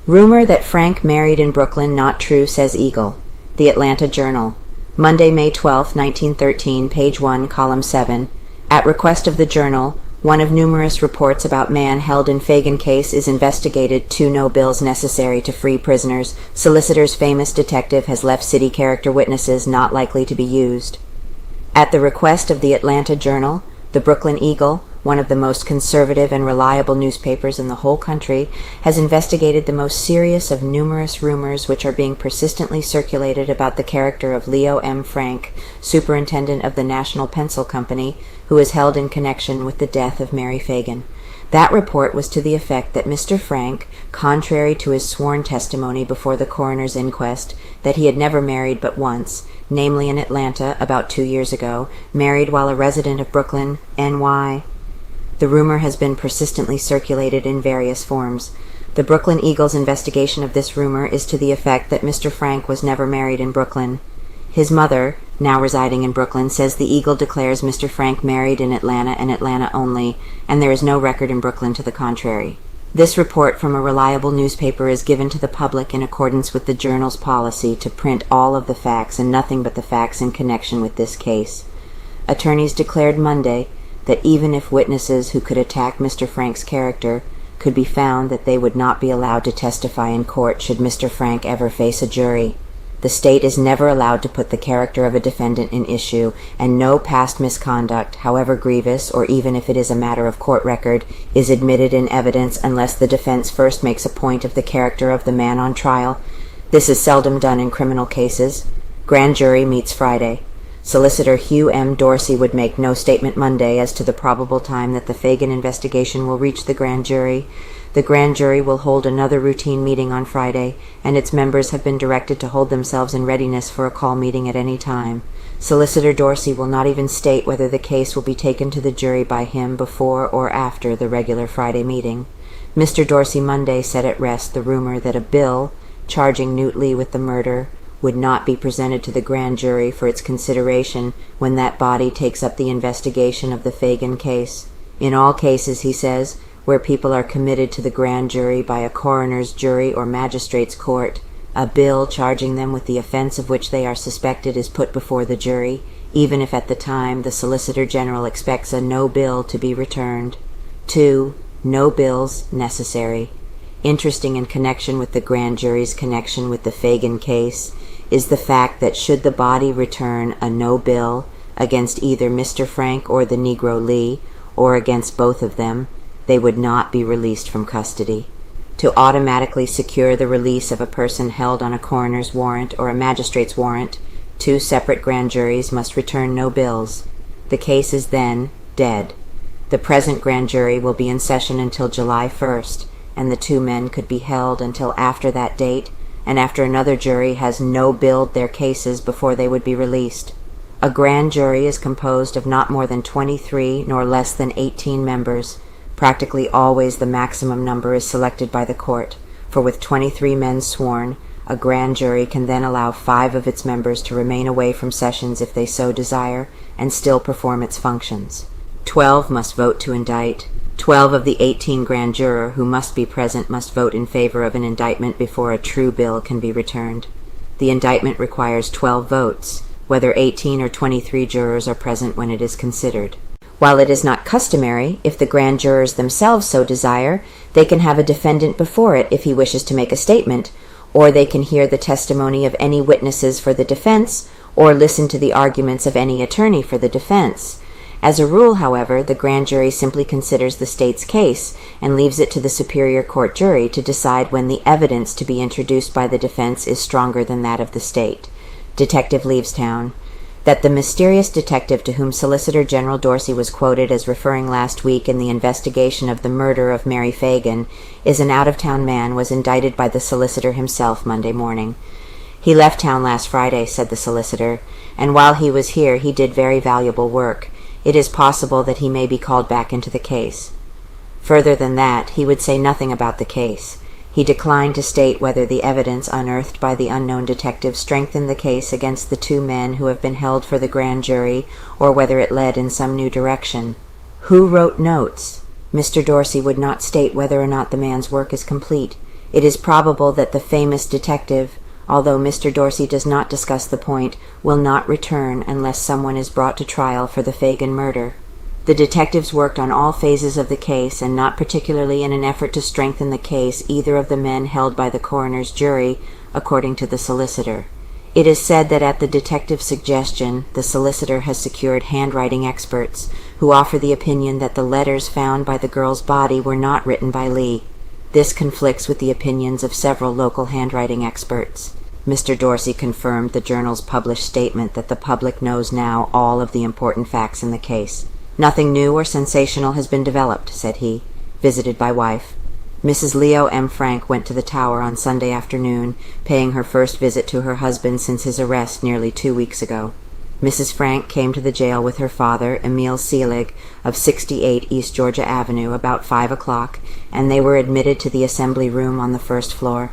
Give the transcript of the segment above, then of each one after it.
Rumor that Frank married in Brooklyn not true, says Eagle. The Atlanta Journal. Monday, May 12, 1913, page 1, column 7. At request of the Journal, one of numerous reports about man held in Phagan case is investigated. 2 no bills necessary to free prisoners. Solicitor's famous detective has left city character witnesses not likely to be used. At the request of the Atlanta Journal, the Brooklyn Eagle, one of the most conservative and reliable newspapers in the whole country, has investigated the most serious of numerous rumors which are being persistently circulated about the character of Leo M. Frank, superintendent of the National Pencil Company, who is held in connection with the death of Mary Phagan. That report was to the effect that Mr. Frank, contrary to his sworn testimony before the coroner's inquest, that he had never married but once, namely in Atlanta about 2 years ago, married while a resident of Brooklyn, NY. The rumor has been persistently circulated in various forms. The Brooklyn Eagle's investigation of this rumor is to the effect that Mr. Frank was never married in Brooklyn. His mother, now residing in Brooklyn, says the Eagle declares Mr. Frank married in Atlanta and Atlanta only, and there is no record in Brooklyn to the contrary. This report from a reliable newspaper is given to the public in accordance with the Journal's policy to print all of the facts and nothing but the facts in connection with this case. Attorneys declared Monday that even if witnesses who could attack Mr. Frank's character could be found, that they would not be allowed to testify in court should Mr. Frank ever face a jury. The state is never allowed to put the character of a defendant in issue, and no past misconduct, however grievous or even if it is a matter of court record, is admitted in evidence unless the defense first makes a point of the character of the man on trial. This is seldom done in criminal cases. Grand jury meets Friday. Solicitor Hugh M. Dorsey would make no statement Monday as to the probable time that the Phagan investigation will reach the grand jury. The grand jury will hold another routine meeting on Friday, and its members have been directed to hold themselves in readiness for a call meeting at any time. Solicitor Dorsey will not even state whether the case will be taken to the jury by him before or after the regular Friday meeting. Mr. Dorsey Monday set at rest the rumor that a bill charging Newt Lee with the murder would not be presented to the grand jury for its consideration when that body takes up the investigation of the Phagan case. In all cases, he says, where people are committed to the grand jury by a coroner's jury or magistrate's court, a bill charging them with the offense of which they are suspected is put before the jury, even if at the time the Solicitor General expects a no bill to be returned. 2. No bills necessary. Interesting in connection with the grand jury's connection with the Phagan case is the fact that should the body return a no bill against either Mr. Frank or the Negro Lee, or against both of them, they would not be released from custody. To automatically secure the release of a person held on a coroner's warrant or a magistrate's warrant, 2 separate grand juries must return no bills. The case is then dead. The present grand jury will be in session until July 1st, and the 2 men could be held until after that date, and after another jury has no billed their cases before they would be released. A grand jury is composed of not more than 23 nor less than 18 members. Practically always the maximum number is selected by the court, for with 23 men sworn, a grand jury can then allow 5 of its members to remain away from sessions if they so desire, and still perform its functions. 12 must vote to indict. 12 of the 18 grand juror who must be present must vote in favor of an indictment before a true bill can be returned. The indictment requires 12 votes, whether 18 or 23 jurors are present when it is considered. While it is not customary, if the grand jurors themselves so desire, they can have a defendant before it if he wishes to make a statement, or they can hear the testimony of any witnesses for the defense, or listen to the arguments of any attorney for the defense. As a rule, however, the grand jury simply considers the state's case and leaves it to the superior court jury to decide when the evidence to be introduced by the defense is stronger than that of the state. Detective Leavestown. That the mysterious detective to whom Solicitor General Dorsey was quoted as referring last week in the investigation of the murder of Mary Phagan is an out-of-town man was indicted by the solicitor himself Monday morning. He left town last Friday, said the solicitor, and while he was here he did very valuable work. It is possible that he may be called back into the case. Further than that, he would say nothing about the case. He declined to state whether the evidence unearthed by the unknown detective strengthened the case against the 2 men who have been held for the grand jury, or whether it led in some new direction. Who wrote notes? Mr. Dorsey would not state whether or not the man's work is complete. It is probable that the famous detective, although Mr. Dorsey does not discuss the point, will not return unless someone is brought to trial for the Phagan murder. The detectives worked on all phases of the case, and not particularly in an effort to strengthen the case either of the men held by the coroner's jury, according to the solicitor. It is said that at the detective's suggestion, the solicitor has secured handwriting experts, who offer the opinion that the letters found by the girl's body were not written by Lee. This conflicts with the opinions of several local handwriting experts. Mr. Dorsey confirmed the Journal's published statement that the public knows now all of the important facts in the case. "Nothing new or sensational has been developed," said he, visited by wife. Mrs. Leo M. Frank went to the Tower on Sunday afternoon, paying her first visit to her husband since his arrest nearly 2 weeks ago. Mrs. Frank came to the jail with her father, Emil Selig, of 68 East Georgia Avenue, about 5 o'clock, and they were admitted to the assembly room on the first floor.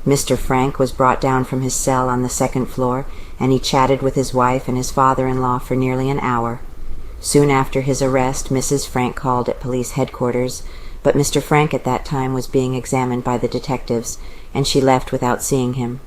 Mr. Frank was brought down from his cell on the second floor, and he chatted with his wife and his father-in-law for nearly an hour. Soon after his arrest, Mrs. Frank called at police headquarters, but Mr. Frank at that time was being examined by the detectives, and she left without seeing him.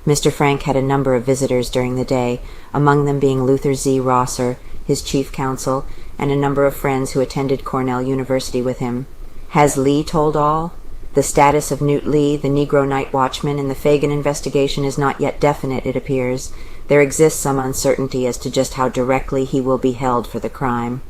Mr. Frank had a number of visitors during the day, among them being Luther Z. Rosser, his chief counsel, and a number of friends who attended Cornell University with him. Has Lee told all? The status of Newt Lee, the Negro night watchman, in the Phagan investigation is not yet definite, it appears. There exists some uncertainty as to just how directly he will be held for the crime.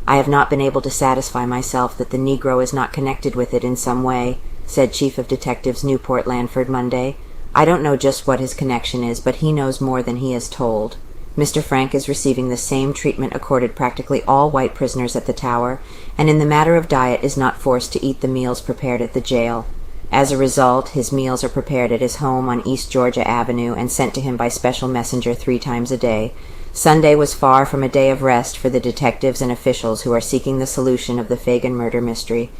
I have not been able to satisfy myself that the Negro is not connected with it in some way, said Chief of Detectives Newport Lanford Monday. I don't know just what his connection is, but he knows more than he is told. Mr. Frank is receiving the same treatment accorded practically all white prisoners at the Tower, and in the matter of diet is not forced to eat the meals prepared at the jail. As a result, his meals are prepared at his home on East Georgia Avenue and sent to him by special messenger 3 times a day. Sunday was far from a day of rest for the detectives and officials who are seeking the solution of the Phagan murder mystery.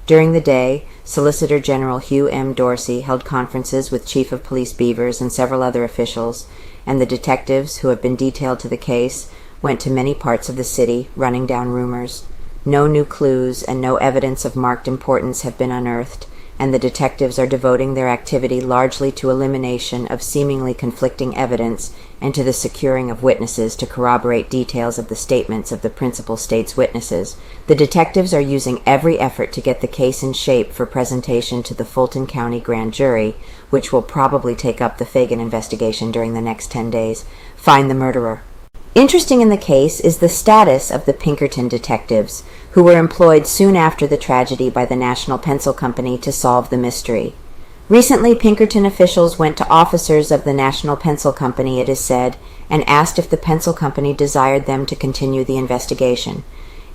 During the day, Solicitor General Hugh M. Dorsey held conferences with Chief of Police Beavers and several other officials, and the detectives, who have been detailed to the case, went to many parts of the city, running down rumors. No new clues and no evidence of marked importance have been unearthed, and the detectives are devoting their activity largely to elimination of seemingly conflicting evidence and to the securing of witnesses to corroborate details of the statements of the principal state's witnesses. The detectives are using every effort to get the case in shape for presentation to the Fulton County Grand Jury, which will probably take up the Phagan investigation during the next 10 days. Find the murderer. Interesting in the case is the status of the Pinkerton detectives, who were employed soon after the tragedy by the National Pencil Company to solve the mystery. Recently, Pinkerton officials went to officers of the National Pencil Company, it is said, and asked if the pencil company desired them to continue the investigation.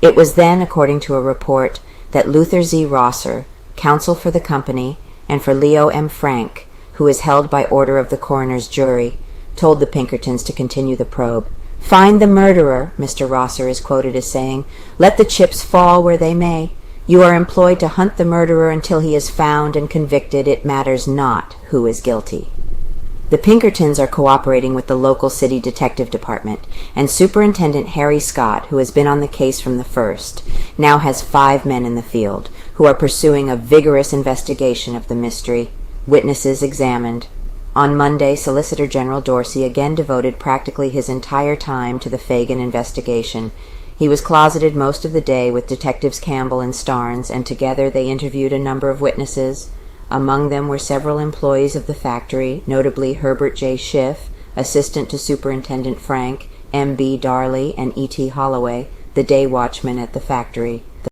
It was then, according to a report, that Luther Z. Rosser, counsel for the company, and for Leo M. Frank, who is held by order of the coroner's jury, told the Pinkertons to continue the probe. "Find the murderer," Mr. Rosser is quoted as saying. "Let the chips fall where they may. You are employed to hunt the murderer until he is found and convicted. It matters not who is guilty." The Pinkertons are cooperating with the local city detective department, and Superintendent Harry Scott, who has been on the case from the first, now has 5 men in the field, who are pursuing a vigorous investigation of the mystery. Witnesses examined. On Monday, Solicitor General Dorsey again devoted practically his entire time to the Phagan investigation. He was closeted most of the day with Detectives Campbell and Starnes, and together they interviewed a number of witnesses. Among them were several employees of the factory, notably Herbert J. Schiff, assistant to Superintendent Frank, M.B. Darley, and E.T. Holloway, the day watchman at the factory.